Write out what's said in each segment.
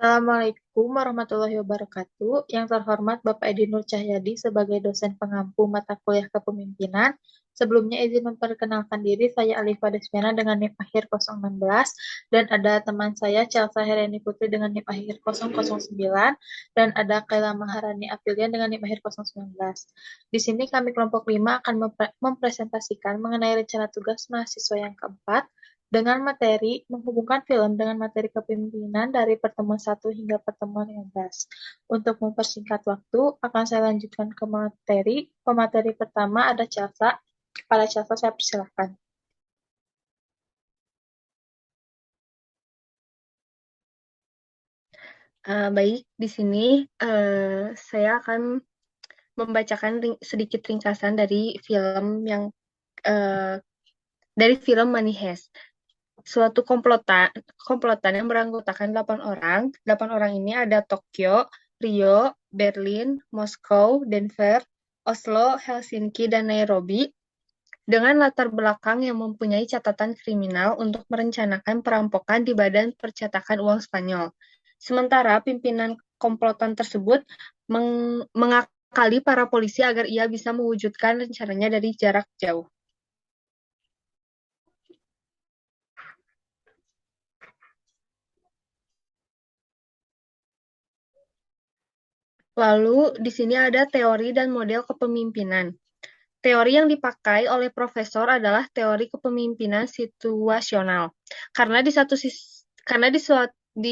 Assalamualaikum warahmatullahi wabarakatuh. Yang terhormat Bapak Edi Nur Cahyadi sebagai dosen pengampu mata kuliah kepemimpinan. Sebelumnya izin memperkenalkan diri, saya Alifa Desviana dengan NIM akhir 016 dan ada teman saya Chelsea Hereni Putri dengan NIM akhir 009 dan ada Kaila Maharani Afilian dengan NIM akhir 019. Di sini kami kelompok 5 akan mempresentasikan mengenai rencana tugas mahasiswa yang keempat dengan materi menghubungkan film dengan materi kepemimpinan dari pertemuan 1 hingga pertemuan 15. Untuk mempersingkat waktu, akan saya lanjutkan ke materi. Pemateri pertama ada Chelsea. Kepada Chelsea, saya persilahkan. Baik, di sini saya akan membacakan sedikit ringkasan dari film uh, Money Heist. Suatu komplotan yang beranggotakan 8 orang. 8 orang ini ada Tokyo, Rio, Berlin, Moskow, Denver, Oslo, Helsinki, dan Nairobi dengan latar belakang yang mempunyai catatan kriminal untuk merencanakan perampokan di Badan Percetakan Uang Spanyol. Sementara pimpinan komplotan tersebut mengakali para polisi agar ia bisa mewujudkan rencananya dari jarak jauh. Lalu di sini ada teori dan model kepemimpinan. Teori yang dipakai oleh profesor adalah teori kepemimpinan situasional. Karena di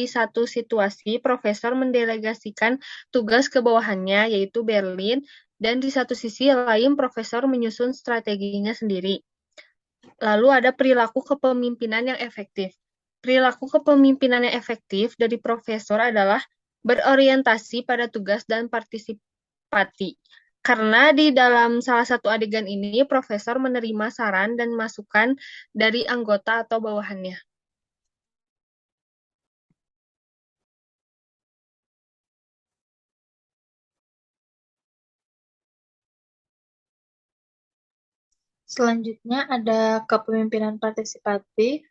satu situasi profesor mendelegasikan tugas ke bawahannya yaitu Berlin, dan di satu sisi lain profesor menyusun strateginya sendiri. Lalu ada perilaku kepemimpinan yang efektif. Perilaku kepemimpinan yang efektif dari profesor adalah berorientasi pada tugas dan partisipasi. Karena di dalam salah satu adegan ini, profesor menerima saran dan masukan dari anggota atau bawahannya. Selanjutnya ada kepemimpinan partisipasif,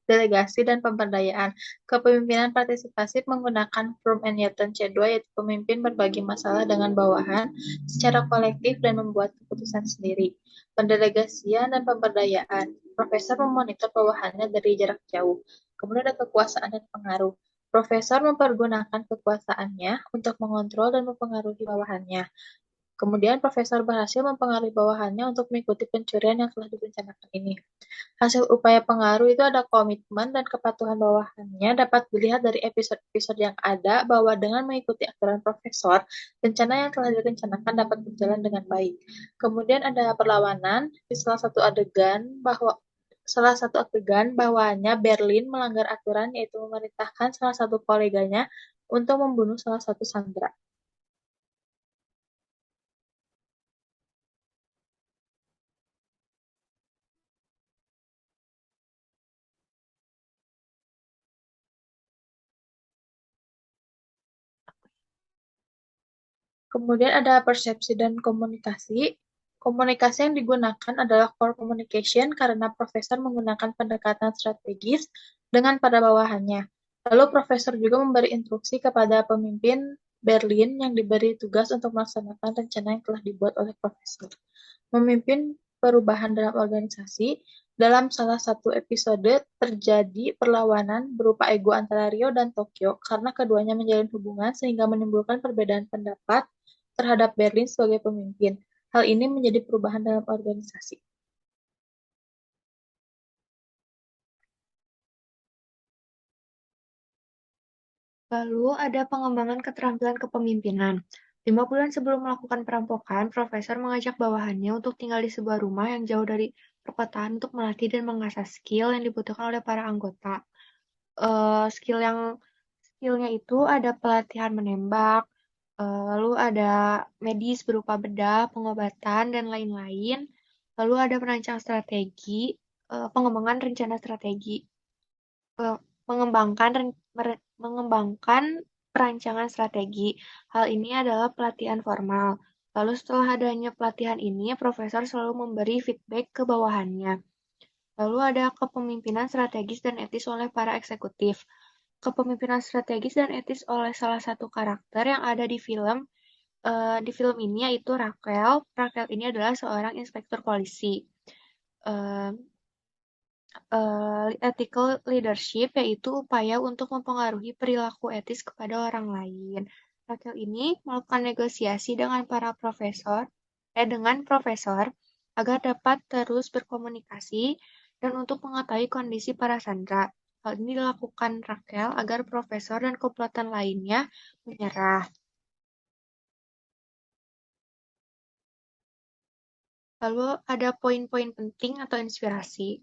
delegasi, dan pemberdayaan. Kepemimpinan partisipasif menggunakan Fromm and Newton C2, yaitu pemimpin berbagi masalah dengan bawahan secara kolektif dan membuat keputusan sendiri. Pendelegasian dan pemberdayaan. Profesor memonitor bawahannya dari jarak jauh. Kemudian ada kekuasaan dan pengaruh. Profesor mempergunakan kekuasaannya untuk mengontrol dan mempengaruhi bawahannya. Kemudian profesor berhasil mempengaruhi bawahannya untuk mengikuti pencurian yang telah direncanakan ini. Hasil upaya pengaruh itu ada komitmen dan kepatuhan bawahannya dapat dilihat dari episode-episode yang ada bahwa dengan mengikuti aturan profesor, rencana yang telah direncanakan dapat berjalan dengan baik. Kemudian ada perlawanan di salah satu adegan bawahannya Berlin melanggar aturan yaitu memerintahkan salah satu koleganya untuk membunuh salah satu sandera. Kemudian ada persepsi dan komunikasi. Komunikasi yang digunakan adalah core communication karena profesor menggunakan pendekatan strategis dengan pada bawahannya. Lalu profesor juga memberi instruksi kepada pemimpin Berlin yang diberi tugas untuk melaksanakan rencana yang telah dibuat oleh profesor. Memimpin perubahan dalam organisasi. Dalam salah satu episode terjadi perlawanan berupa ego antara Rio dan Tokyo karena keduanya menjalin hubungan sehingga menimbulkan perbedaan pendapat terhadap Berlin sebagai pemimpin. Hal ini menjadi perubahan dalam organisasi. Lalu ada pengembangan keterampilan kepemimpinan. 5 bulan sebelum melakukan perampokan, profesor mengajak bawahannya untuk tinggal di sebuah rumah yang jauh dari perkotaan untuk melatih dan mengasah skill yang dibutuhkan oleh para anggota. Eh, skill yang skillnya itu ada pelatihan menembak, lalu ada medis berupa bedah, pengobatan, dan lain-lain. Lalu ada perancang strategi, pengembangan rencana strategi, mengembangkan mengembangkan perancangan strategi. Hal ini adalah pelatihan formal. Lalu setelah adanya pelatihan ini, profesor selalu memberi feedback ke bawahannya. Lalu ada kepemimpinan strategis dan etis oleh para eksekutif. kepemimpinan strategis dan etis oleh salah satu karakter yang ada di film. Di film ini yaitu Raquel. Raquel ini adalah seorang inspektur polisi. Eh, Ethical leadership yaitu upaya untuk mempengaruhi perilaku etis kepada orang lain. Raquel ini melakukan negosiasi dengan profesor agar dapat terus berkomunikasi dan untuk mengetahui kondisi para sandera. Hal ini dilakukan Raquel agar profesor dan komplotan lainnya menyerah. Lalu ada poin-poin penting atau inspirasi.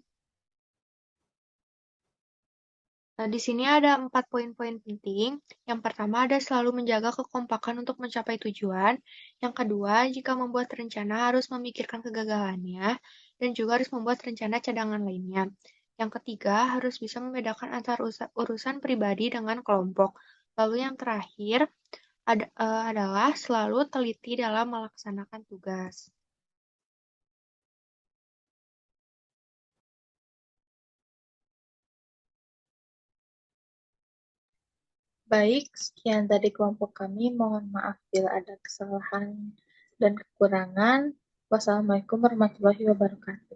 Nah, di sini ada 4 poin-poin penting. Yang pertama ada selalu menjaga kekompakan untuk mencapai tujuan. Yang kedua, jika membuat rencana harus memikirkan kegagalannya dan juga harus membuat rencana cadangan lainnya. Yang ketiga, harus bisa membedakan antara urusan pribadi dengan kelompok. Lalu yang terakhir adalah selalu teliti dalam melaksanakan tugas. Baik, sekian tadi kelompok kami. Mohon maaf bila ada kesalahan dan kekurangan. Wassalamualaikum warahmatullahi wabarakatuh.